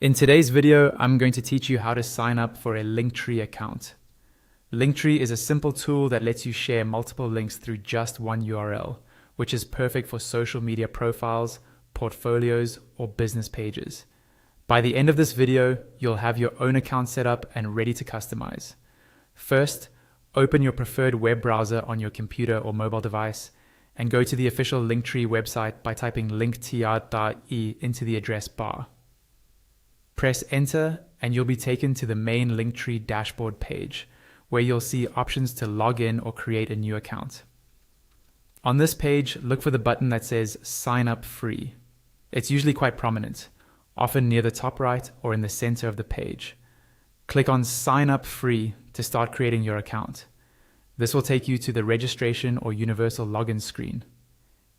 In today's video, I'm going to teach you how to sign up for a Linktree account. Linktree is a simple tool that lets you share multiple links through just one URL, which is perfect for social media profiles, portfolios, or business pages. By the end of this video, you'll have your own account set up and ready to customize. First, open your preferred web browser on your computer or mobile device and go to the official Linktree website by typing linktr.e into the address bar. Press enter and you'll be taken to the main Linktree dashboard page, where you'll see options to log in or create a new account. On this page, look for the button that says Sign Up Free. It's usually quite prominent, often near the top right or in the center of the page. Click on Sign Up Free to start creating your account. This will take you to the registration or universal login screen.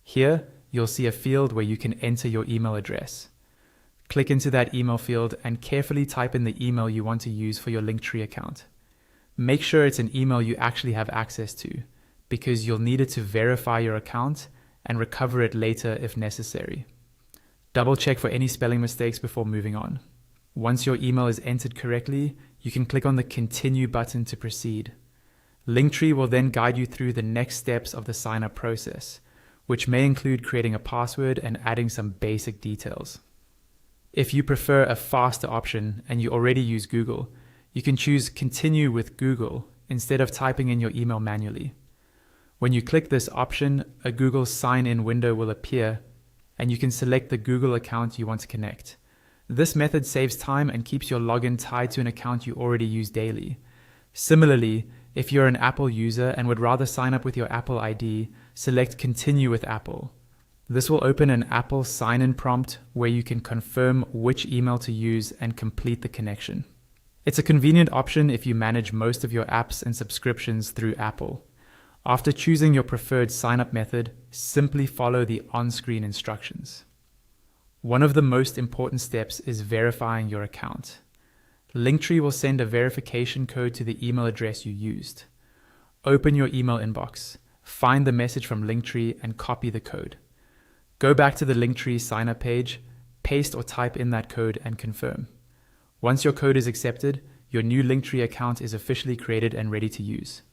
Here, you'll see a field where you can enter your email address. Click into that email field and carefully type in the email you want to use for your Linktree account. Make sure it's an email you actually have access to, because you'll need it to verify your account and recover it later if necessary. Double check for any spelling mistakes before moving on. Once your email is entered correctly, you can click on the Continue button to proceed. Linktree will then guide you through the next steps of the sign-up process, which may include creating a password and adding some basic details. If you prefer a faster option and you already use Google, you can choose Continue with Google instead of typing in your email manually. When you click this option, a Google sign-in window will appear and you can select the Google account you want to connect. This method saves time and keeps your login tied to an account you already use daily. Similarly, if you're an Apple user and would rather sign up with your Apple ID, select Continue with Apple. This will open an Apple sign-in prompt where you can confirm which email to use and complete the connection. It's a convenient option if you manage most of your apps and subscriptions through Apple. After choosing your preferred sign-up method, simply follow the on-screen instructions. One of the most important steps is verifying your account. Linktree will send a verification code to the email address you used. Open your email inbox, find the message from Linktree and copy the code. Go back to the Linktree sign-up page, paste or type in that code and confirm. Once your code is accepted, your new Linktree account is officially created and ready to use.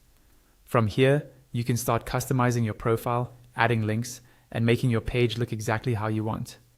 From here, you can start customizing your profile, adding links, and making your page look exactly how you want.